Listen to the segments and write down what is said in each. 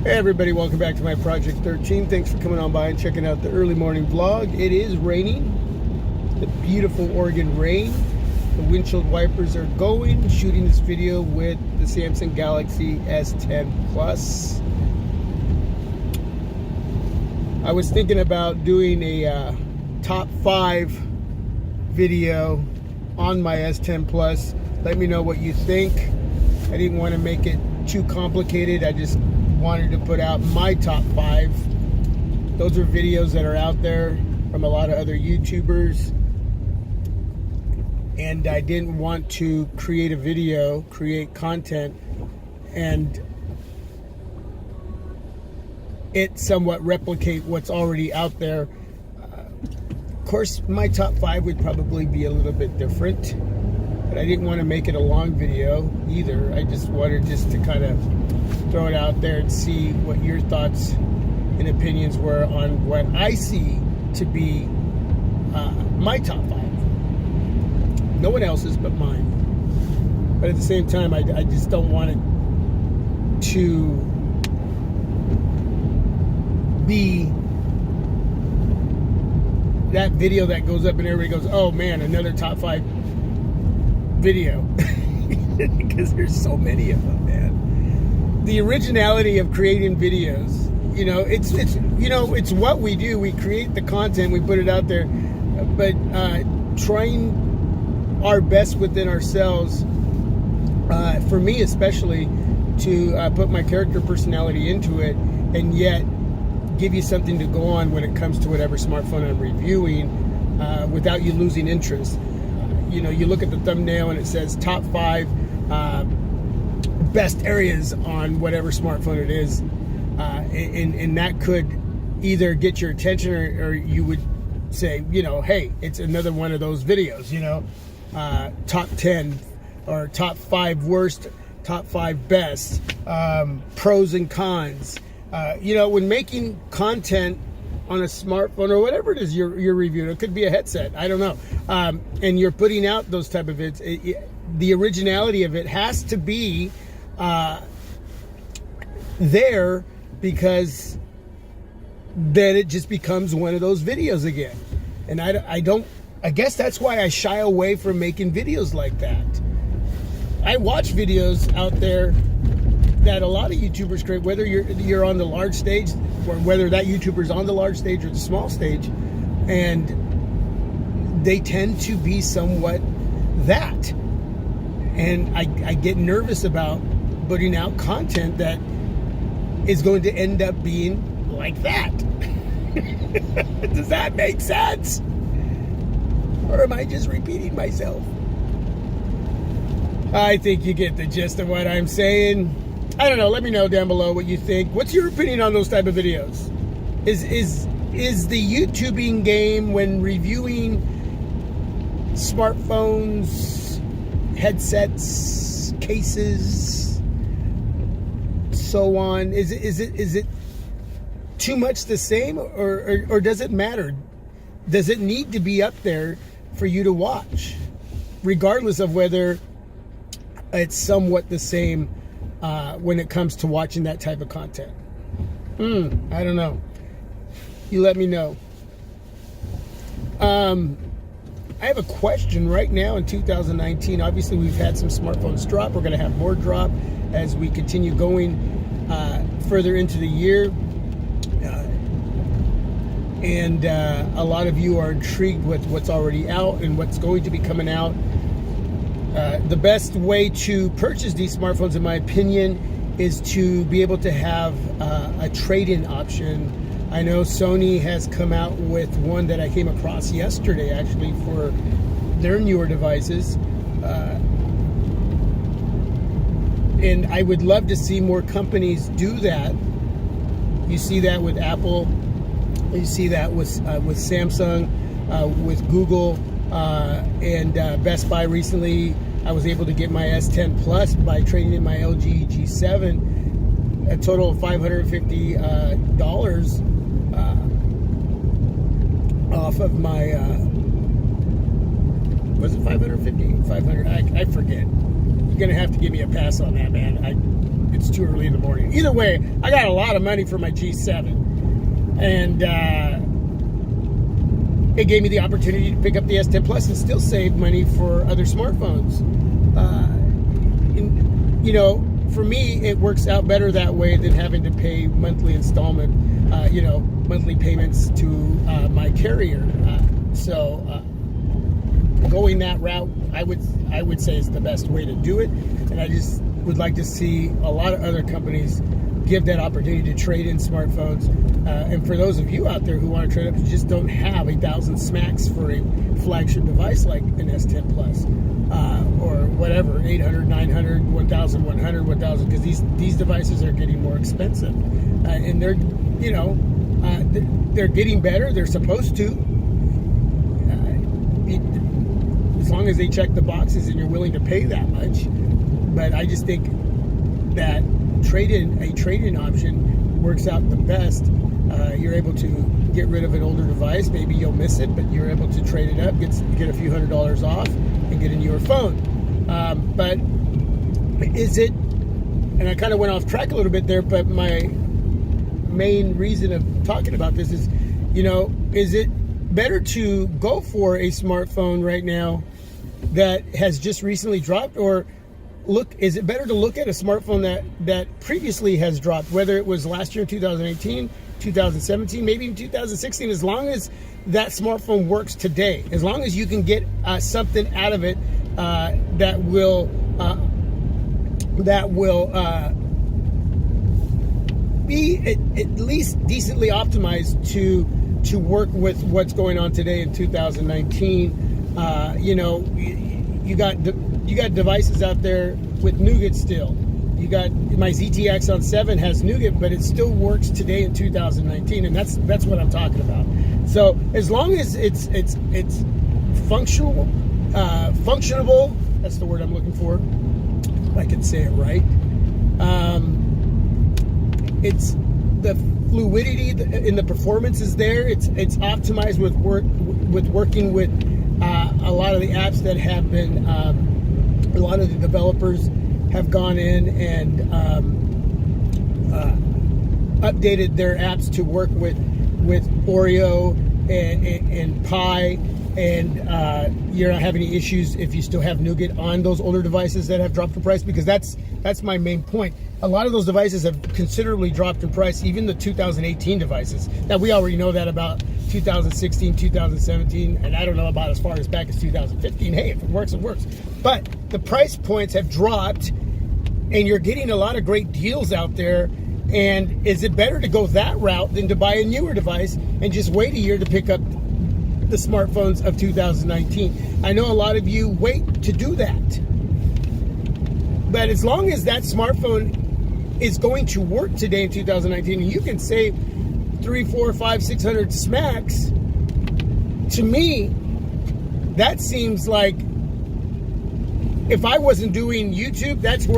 Hey everybody, welcome back to my Project 13. Thanks for coming on by and checking out the early morning vlog. It is raining, the beautiful Oregon rain. The windshield wipers are going. Shooting this video with the Samsung Galaxy S10 Plus. I was thinking about doing a top 5 video on my S10 Plus. Let me know what you think. I didn't want to make it too complicated. I just wanted to put out my top 5. Those are videos that are out there from a lot of other YouTubers, and I didn't want to create a video, create content, and it somewhat replicate what's already out there. Of course, my top 5 would probably be a little bit different, but I didn't want to make it a long video either. I just wanted to kind of throw it out there and see what your thoughts and opinions were on what I see to be my top 5. No one else's but mine. But at the same time, I just don't want it to be that video that goes up and everybody goes, oh man, another top 5 video. Because there's so many of them, man. The originality of creating videos, it's what we do. We create the content, we put it out there, but trying our best within ourselves, for me especially, to put my character personality into it, and yet give you something to go on when it comes to whatever smartphone I'm reviewing, without you losing interest. You look at the thumbnail and it says top 5 best areas on whatever smartphone it is, and that could either get your attention, or you would say, hey, it's another one of those videos, top 10 or top 5 worst, top 5 best, pros and cons. When making content on a smartphone or whatever it is you're reviewing, it could be a headset, I don't know, and you're putting out those type of vids, the originality of it has to be there, because then it just becomes one of those videos again. And I guess that's why I shy away from making videos like that. I watch videos out there that a lot of YouTubers create, whether you're on the large stage, or whether that YouTuber's on the large stage or the small stage, and they tend to be somewhat that. And I get nervous about putting out content that is going to end up being like that. Does that make sense? Or am I just repeating myself? I think you get the gist of what I'm saying. I don't know. Let me know down below what you think. What's your opinion on those type of videos? Is the YouTubing game, when reviewing smartphones, headsets, cases, so on, is it too much the same, or does it matter? Does it need to be up there for you to watch, regardless of whether it's somewhat the same when it comes to watching that type of content? I don't know. You let me know. I have a question right now in 2019. Obviously, we've had some smartphones drop. We're going to have more drop as we continue going further into the year. And a lot of you are intrigued with what's already out and what's going to be coming out. The best way to purchase these smartphones, in my opinion, is to be able to have a trade-in option. I know Sony has come out with one that I came across yesterday, actually, for their newer devices. And I would love to see more companies do that. You see that with Apple. You see that with Samsung, with Google, and Best Buy recently. I was able to get my S10 Plus by trading in my LG G7, a total of $550 off of my, was it 550? 500? I forget. You're gonna have to give me a pass on that, man. It's too early in the morning. Either way, I got a lot of money for my G7, and it gave me the opportunity to pick up the S10 Plus and still save money for other smartphones. You know, for me, it works out better that way than having to pay monthly installment, monthly payments to my carrier. So going that route, I would say is the best way to do it. And I just would like to see a lot of other companies give that opportunity to trade in smartphones. And for those of you out there who want to trade up, you just don't have 1,000 smacks for a flagship device like an S10 Plus or whatever, 800, 900, 1,100, 1,000, because these devices are getting more expensive, and they're they're getting better. They're supposed to, as long as they check the boxes and you're willing to pay that much. But I just think that a trade-in option works out the best. You're able to get rid of an older device. Maybe you'll miss it, but you're able to trade it up, get a few $100s off, and get a newer phone. But is it? And I kind of went off track a little bit there. But my main reason of talking about this is, is it better to go for a smartphone right now that has just recently dropped, or is it better to look at a smartphone that previously has dropped, whether it was last year in 2018, 2017, maybe in 2016, as long as that smartphone works today, as long as you can get something out of it that will be at least decently optimized to work with what's going on today in 2019. You got devices out there with Nougat still. You got my ZTE on 7 has Nougat, but it still works today in 2019, and that's what I'm talking about. So as long as it's functional, functionable, that's the word I'm looking for. If I can say it right. It's the fluidity in the performance is there. It's optimized with working with a lot of the apps that have been. A lot of the developers have gone in and updated their apps to work with Oreo and Pi, and you're not having any issues if you still have Nougat on those older devices that have dropped in price, because that's my main point. A lot of those devices have considerably dropped in price, even the 2018 devices. Now, we already know that about 2016, 2017, and I don't know about as far as back as 2015. Hey, if it works, it works. But the price points have dropped, and you're getting a lot of great deals out there. And is it better to go that route than to buy a newer device and just wait a year to pick up the smartphones of 2019? I know a lot of you wait to do that. But as long as that smartphone is going to work today in 2019, and you can save 300, 400, 500, 600 smacks, to me, that seems like, if I wasn't doing YouTube, that's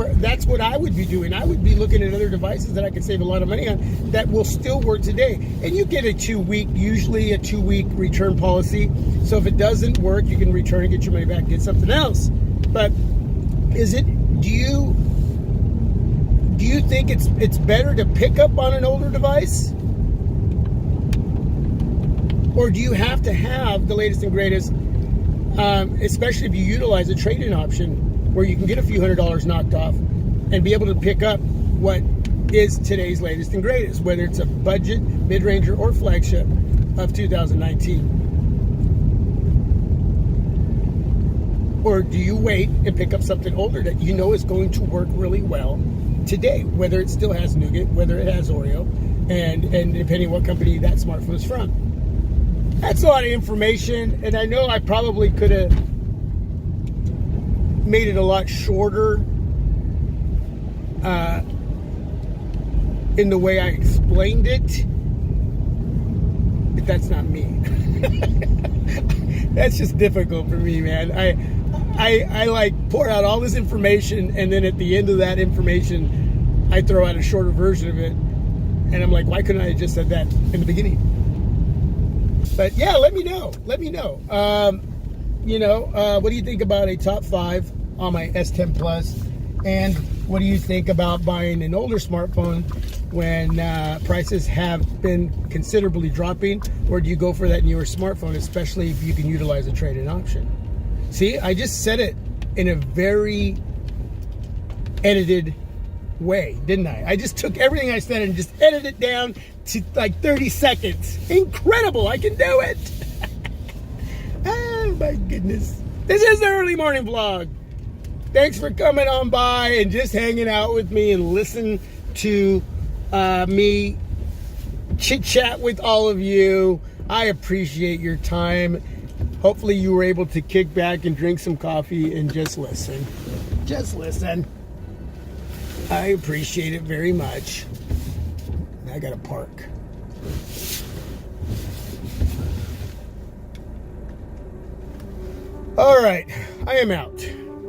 what I would be doing. I would be looking at other devices that I could save a lot of money on that will still work today. And you get usually a 2-week return policy. So if it doesn't work, you can return and get your money back and get something else. But do you think it's better to pick up on an older device? Or do you have to have the latest and greatest, especially if you utilize a trade-in option where you can get a few $100s knocked off and be able to pick up what is today's latest and greatest, whether it's a budget, mid-ranger, or flagship of 2019? Or do you wait and pick up something older that you know is going to work really well today, whether it still has Nougat, whether it has Oreo, and depending on what company that smartphone is from? That's a lot of information, and I know I probably could have made it a lot shorter in the way I explained it, but that's not me. That's just difficult for me, man. I like pour out all this information, and then at the end of that information, I throw out a shorter version of it, and I'm like, why couldn't I have just said that in the beginning? But yeah, let me know. What do you think about a top 5 on my S10 Plus? And What do you think about buying an older smartphone when prices have been considerably dropping? Or do you go for that newer smartphone, especially if you can utilize a trade-in option? See, I just said it in a very edited way, didn't I? I just took everything I said and just edited it down to like 30 seconds. Incredible, I can do it. Oh my goodness. This is the early morning vlog. Thanks for coming on by and just hanging out with me and listen to me chit chat with all of you. I appreciate your time. Hopefully you were able to kick back and drink some coffee and just listen. Just listen. I appreciate it very much. I gotta park. All right, I am out.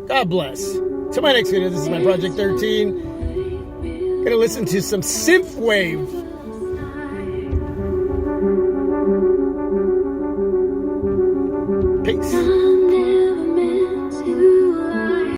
God bless. Till my next video, this is my Project 13. Gonna listen to some synthwave. Peace.